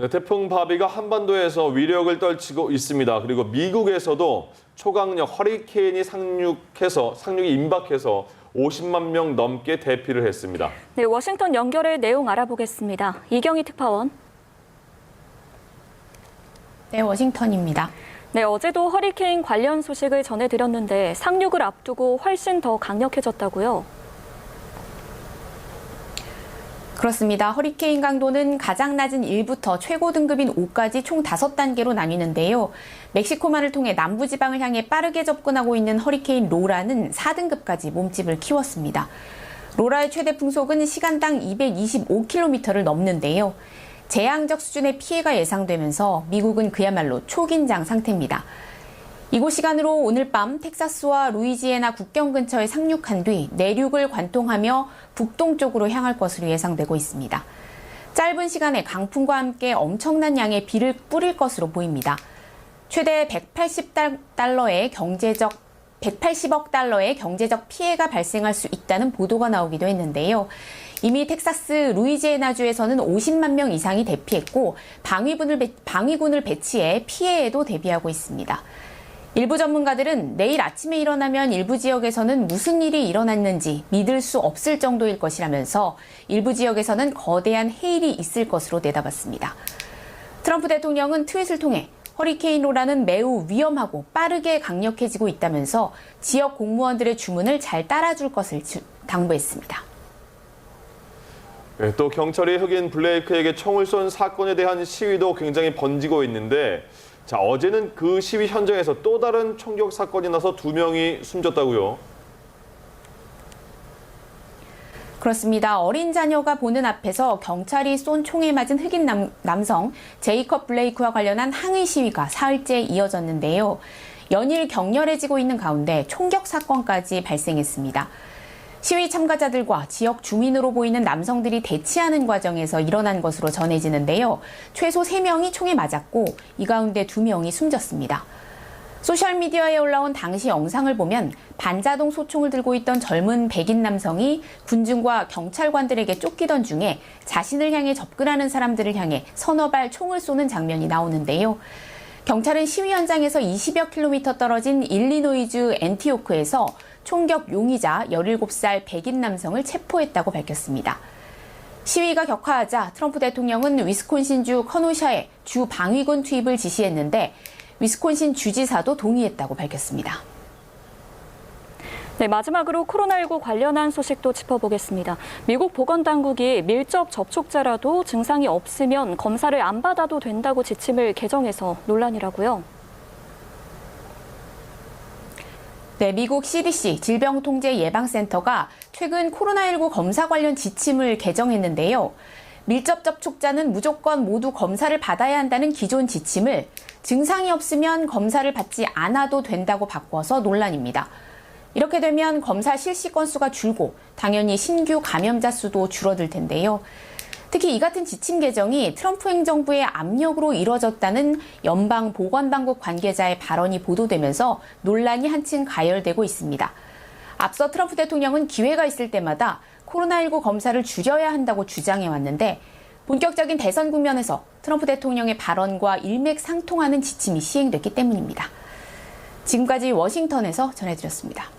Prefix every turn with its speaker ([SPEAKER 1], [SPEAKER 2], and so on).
[SPEAKER 1] 네, 태풍 바비가 한반도에서 위력을 떨치고 있습니다. 그리고 미국에서도 초강력 허리케인이 상륙이 임박해서 50만 명 넘게 대피를 했습니다.
[SPEAKER 2] 네, 워싱턴 연결해 내용 알아보겠습니다. 이경희 특파원.
[SPEAKER 3] 네, 워싱턴입니다.
[SPEAKER 2] 네, 어제도 허리케인 관련 소식을 전해드렸는데 상륙을 앞두고 훨씬 더 강력해졌다고요?
[SPEAKER 3] 그렇습니다. 허리케인 강도는 가장 낮은 1부터 최고 등급인 5까지 총 5단계로 나뉘는데요. 멕시코만을 통해 남부지방을 향해 빠르게 접근하고 있는 허리케인 로라는 4등급까지 몸집을 키웠습니다. 로라의 최대 풍속은 시간당 225km를 넘는데요. 재앙적 수준의 피해가 예상되면서 미국은 그야말로 초긴장 상태입니다. 이곳 시간으로 오늘 밤 텍사스와 루이지애나 국경 근처에 상륙한 뒤 내륙을 관통하며 북동쪽으로 향할 것으로 예상되고 있습니다. 짧은 시간에 강풍과 함께 엄청난 양의 비를 뿌릴 것으로 보입니다. 최대 180억 달러의 경제적 피해가 발생할 수 있다는 보도가 나오기도 했는데요. 이미 텍사스, 루이지애나주에서는 50만 명 이상이 대피했고 방위군을 배치해 피해에도 대비하고 있습니다. 일부 전문가들은 내일 아침에 일어나면 일부 지역에서는 무슨 일이 일어났는지 믿을 수 없을 정도일 것이라면서 일부 지역에서는 거대한 해일이 있을 것으로 내다봤습니다. 트럼프 대통령은 트윗을 통해 허리케인 로라는 매우 위험하고 빠르게 강력해지고 있다면서 지역 공무원들의 주문을 잘 따라줄 것을 당부했습니다.
[SPEAKER 1] 네, 또 경찰이 흑인 블레이크에게 총을 쏜 사건에 대한 시위도 굉장히 번지고 있는데 자, 어제는 그 시위 현장에서 또 다른 총격 사건이 나서 2명이 숨졌다고요?
[SPEAKER 3] 그렇습니다. 어린 자녀가 보는 앞에서 경찰이 쏜 총에 맞은 흑인 남성 제이컵 블레이크와 관련한 항의 시위가 사흘째 이어졌는데요. 연일 격렬해지고 있는 가운데 총격 사건까지 발생했습니다. 시위 참가자들과 지역 주민으로 보이는 남성들이 대치하는 과정에서 일어난 것으로 전해지는데요. 최소 3명이 총에 맞았고 이 가운데 2명이 숨졌습니다. 소셜미디어에 올라온 당시 영상을 보면 반자동 소총을 들고 있던 젊은 백인 남성이 군중과 경찰관들에게 쫓기던 중에 자신을 향해 접근하는 사람들을 향해 서너 발 총을 쏘는 장면이 나오는데요. 경찰은 시위 현장에서 20여 킬로미터 떨어진 일리노이주 앤티오크에서 총격 용의자 17살 백인 남성을 체포했다고 밝혔습니다. 시위가 격화하자 트럼프 대통령은 위스콘신주 커노샤에 주 방위군 투입을 지시했는데 위스콘신 주지사도 동의했다고 밝혔습니다.
[SPEAKER 2] 네, 마지막으로 코로나19 관련한 소식도 짚어보겠습니다. 미국 보건당국이 밀접 접촉자라도 증상이 없으면 검사를 안 받아도 된다고 지침을 개정해서 논란이라고요?
[SPEAKER 3] 네, 미국 CDC 질병통제예방센터가 최근 코로나19 검사 관련 지침을 개정했는데요. 밀접 접촉자는 무조건 모두 검사를 받아야 한다는 기존 지침을 증상이 없으면 검사를 받지 않아도 된다고 바꿔서 논란입니다. 이렇게 되면 검사 실시 건수가 줄고 당연히 신규 감염자 수도 줄어들 텐데요. 특히 이 같은 지침 개정이 트럼프 행정부의 압력으로 이뤄졌다는 연방보건당국 관계자의 발언이 보도되면서 논란이 한층 가열되고 있습니다. 앞서 트럼프 대통령은 기회가 있을 때마다 코로나19 검사를 줄여야 한다고 주장해왔는데 본격적인 대선 국면에서 트럼프 대통령의 발언과 일맥상통하는 지침이 시행됐기 때문입니다. 지금까지 워싱턴에서 전해드렸습니다.